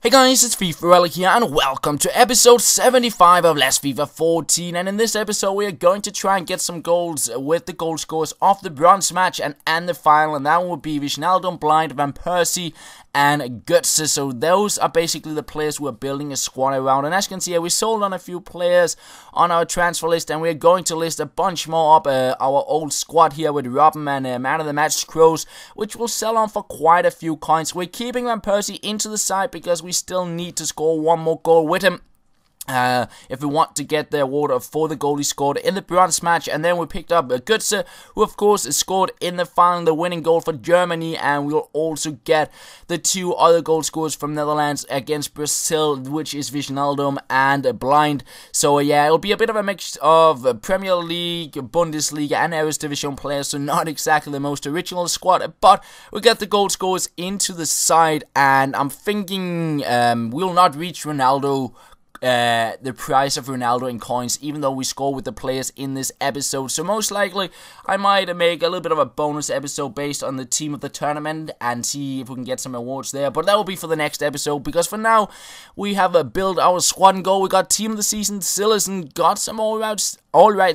Hey guys, it's FifaRalle here and welcome to episode 75 of Let's FIFA 14, and in this episode we are going to try and get some goals with the goal scorers of the bronze match and the final, and that will be Wijnaldum, Blind, Van Persie and Götze. So those are basically the players we're building a squad around, and as you can see here, we sold on a few players on our transfer list, and we're going to list a bunch more up our old squad here with Robben and Man of the Match Kroos, which will sell on for quite a few coins. We're keeping Van Persie into the side because we still need to score one more goal with him if we want to get the award for the goal he scored in the bronze match. And then we picked up Götze, who of course scored in the final the winning goal for Germany, and we'll also get the two other goal scorers from Netherlands against Brazil, which is Wijnaldum and Blind. So yeah, it'll be a bit of a mix of Premier League, Bundesliga and Eredivisie players, so not exactly the most original squad, but we get the goal scorers into the side, and I'm thinking we'll not reach Ronaldo, the price of Ronaldo in coins, even though we score with the players in this episode. So most likely I might make a little bit of a bonus episode based on the team of the tournament and see if we can get some awards there, but that will be for the next episode, because for now we have built our squad and goal. We got team of the season Sillerson, got some alright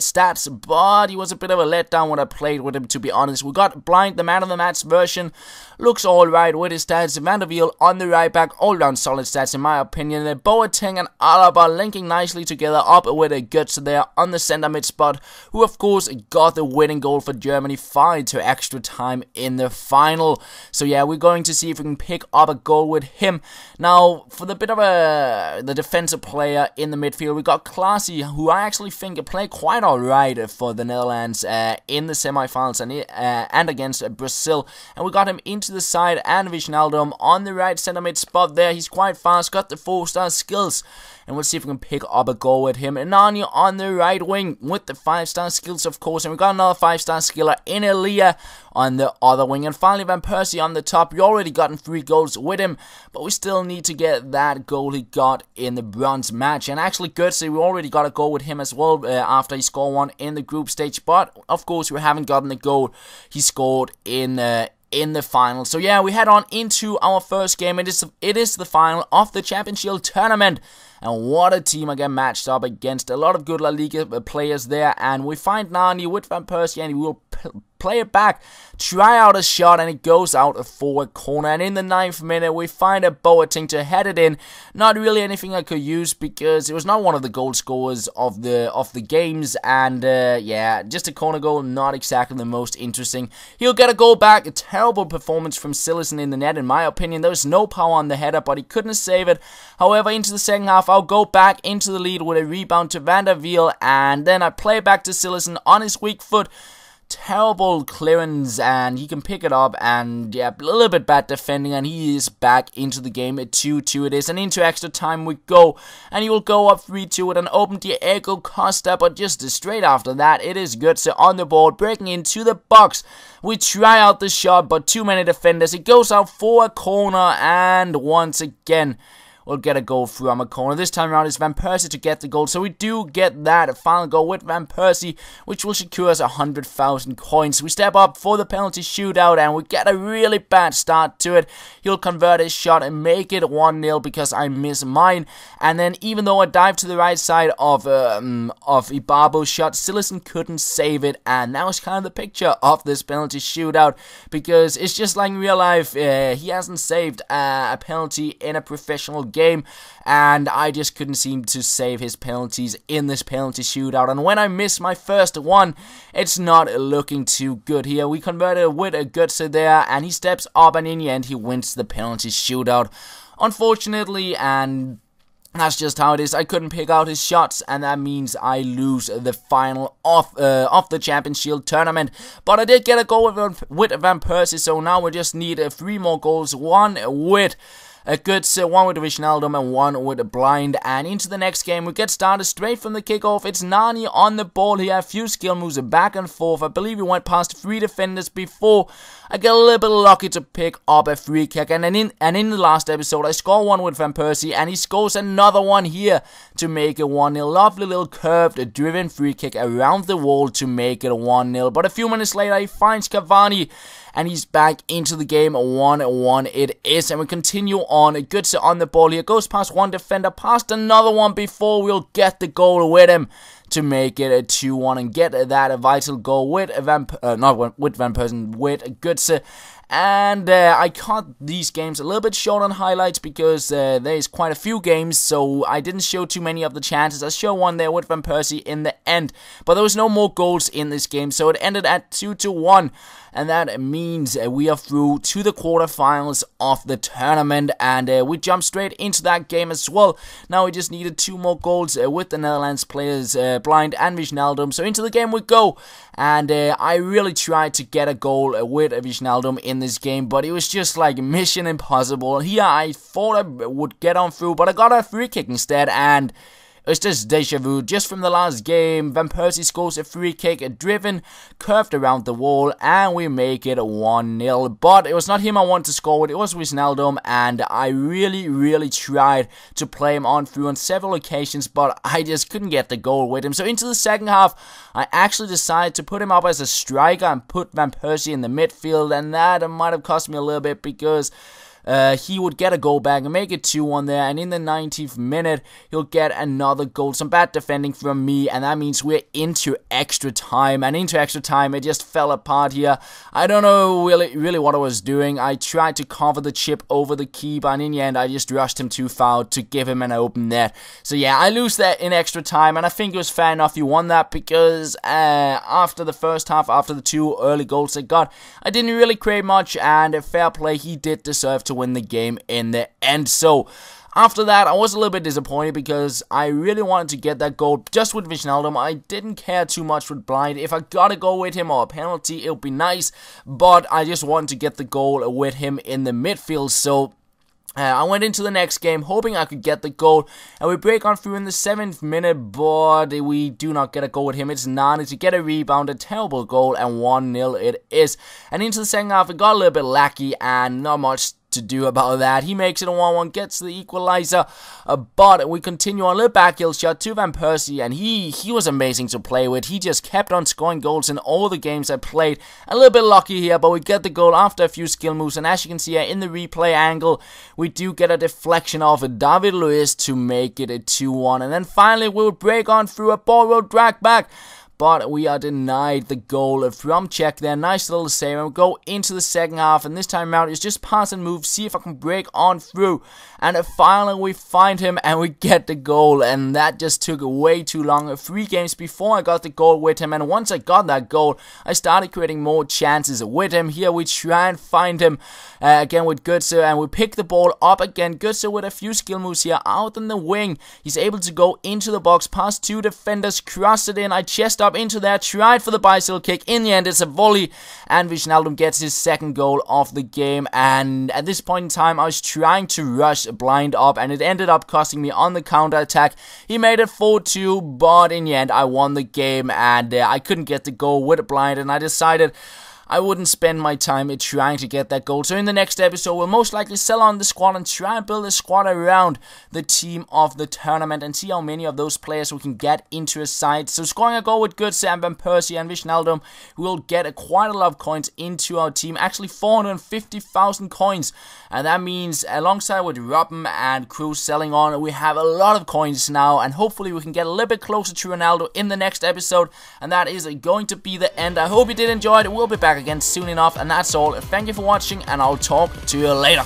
stats, but he was a bit of a letdown when I played with him, to be honest. We got Blind, the man of the match version, looks alright with his stats. Van der Wiel on the right back, all round solid stats in my opinion. Boateng and Alaba linking nicely together up with a Götze there on the centre mid spot, who of course got the winning goal for Germany, 5 to extra time in the final. So yeah, we're going to see if we can pick up a goal with him. Now for the bit of the defensive player in the midfield, we got Klaasie, who I actually think played quite alright for the Netherlands in the semi-finals and against Brazil, and we got him into the side, and Wijnaldum on the right centre mid spot there. He's quite fast, got the 4-star skills, and we'll see if we can pick up a goal with him. And Nani on the right wing with the 5-star skills, of course, and we got another 5-star skiller in Elia on the other wing. And finally Van Persie on the top. We already gotten 3 goals with him, but we still need to get that goal he got in the bronze match. And actually Götze, we already got a goal with him as well after he scored one in the group stage, but of course we haven't gotten the goal he scored in the final. So yeah, we head on into our first game. It is the final of the Championship tournament, and what a team I get matched up against. A lot of good La Liga players there, and we find Nani with Van Persie, and he will play it back, try out a shot, and it goes out a forward corner. And in the 9th minute we find a Boateng to head it in. Not really anything I could use because it was not one of the goal scorers of the games, and yeah, just a corner goal, not exactly the most interesting. He'll get a goal back. A terrible performance from Sillerson in the net in my opinion. There was no power on the header, but he couldn't save it. However, into the second half I'll go back into the lead with a rebound to Van der Wiel, and then I play back to Sillerson on his weak foot. Terrible clearance, and he can pick it up, and yeah, a little bit bad defending, and he is back into the game. At 2-2 it is, and into extra time we go, and he will go up 3-2 with an open Diego Costa, but just straight after that it is Götze on the ball, breaking into the box. We try out the shot, but too many defenders. It goes out for a corner, and once again we'll get a goal from a corner. This time around it's Van Persie to get the goal, so we do get that final goal with Van Persie, which will secure us 100,000 coins. We step up for the penalty shootout, and we get a really bad start to it. He'll convert his shot and make it 1-0 because I miss mine. And then even though I dive to the right side of Ibarbo's shot, Sillerson couldn't save it, and that was kind of the picture of this penalty shootout, because it's just like in real life. He hasn't saved a penalty in a professional game, and I just couldn't seem to save his penalties in this penalty shootout. And when I miss my first one, it's not looking too good here. We converted with a Götze there, and he steps up, and in the end he wins the penalty shootout, unfortunately, and that's just how it is. I couldn't pick out his shots, and that means I lose the final of the Championship tournament. But I did get a goal with Van Persie, so now we just need 3 more goals. One with a Götze, one with Wijnaldum, and one with a Blind. And into the next game, we get started straight from the kickoff. It's Nani on the ball here. A few skill moves back and forth. I believe he went past 3 defenders before I get a little bit lucky to pick up a free kick. And in the last episode, I score one with Van Persie, and he scores another one here to make it 1-0. Lovely little curved, driven free kick around the wall to make it 1-0. But a few minutes later, he finds Cavani, and he's back into the game. 1-1 it is, and we continue on on. Götze on the ball here, goes past one defender, past another one before we'll get the goal with him to make it a 2-1 and get that vital goal with Van Persie, with Götze. And I cut these games a little bit short on highlights because there's quite a few games, so I didn't show too many of the chances. I showed one there with Van Persie in the end, but there was no more goals in this game, so it ended at 2-1. And that means we are through to the quarterfinals of the tournament, and we jump straight into that game as well. Now we just needed 2 more goals with the Netherlands players, Blind and Wijnaldum. So into the game we go, and I really tried to get a goal with Wijnaldum in this game, but it was just like mission impossible. Here I thought I would get on through, but I got a free kick instead, and it's just deja vu, just from the last game. Van Persie scores a free kick, driven, curved around the wall, and we make it 1-0. But it was not him I wanted to score with, it was Wijnaldum, and I really tried to play him on through on several occasions, but I just couldn't get the goal with him. So into the second half, I actually decided to put him up as a striker and put Van Persie in the midfield, and that might have cost me a little bit because he would get a goal back and make it 2-1 there, and in the 90th minute, he'll get another goal. Some bad defending from me, and that means we're into extra time, and into extra time, it just fell apart here. I don't know really what I was doing. I tried to cover the chip over the keeper, and in the end, I just rushed him too far to give him an open net. So yeah, I lose that in extra time, and I think it was fair enough he won that because after the first half, after the 2 early goals I got, I didn't really create much, and fair play, he did deserve to win the game in the end. So after that, I was a little bit disappointed because I really wanted to get that goal just with Wijnaldum. I didn't care too much with Blind. If I got a goal with him or a penalty, it would be nice, but I just wanted to get the goal with him in the midfield. So I went into the next game hoping I could get the goal, and we break on through in the 7th minute, but we do not get a goal with him. It's Nani to get a rebound, a terrible goal, and 1-0 it is. And into the second half, it got a little bit lacky, and not much to do about that. He makes it a 1-1, gets the equalizer, but we continue on a little backheel shot to Van Persie, and he was amazing to play with. He just kept on scoring goals in all the games I played. A little bit lucky here, but we get the goal after a few skill moves, and as you can see here in the replay angle, we do get a deflection of David Luiz to make it a 2-1, and then finally we'll break on through, a ball will drag back, but we are denied the goal from Czech there. Nice little save, and we go into the second half, and this time around it's just pass and move, see if I can break on through, and finally we find him and we get the goal, and that just took way too long. 3 games before I got the goal with him, and once I got that goal, I started creating more chances with him. Here we try and find him again with Götze, and we pick the ball up again. Götze with a few skill moves here out in the wing. He's able to go into the box, past 2 defenders, cross it in. I chest up into there, tried for the bicycle kick. In the end, it's a volley, and Wijnaldum gets his 2nd goal of the game. And at this point in time, I was trying to rush Blind up, and it ended up costing me on the counter attack. He made it 4-2, but in the end, I won the game, and I couldn't get the goal with Blind, and I decided I wouldn't spend my time trying to get that goal. So in the next episode, we'll most likely sell on the squad and try and build a squad around the team of the tournament and see how many of those players we can get into a side. So scoring a goal with Götze and Van Persie and Wijnaldum, we'll get quite a lot of coins into our team. Actually 450,000 coins. And that means alongside with Robben and Cruz selling on, we have a lot of coins now. And hopefully we can get a little bit closer to Ronaldo in the next episode. And that is going to be the end. I hope you did enjoy it. We'll be back again soon enough, and that's all. Thank you for watching, and I'll talk to you later.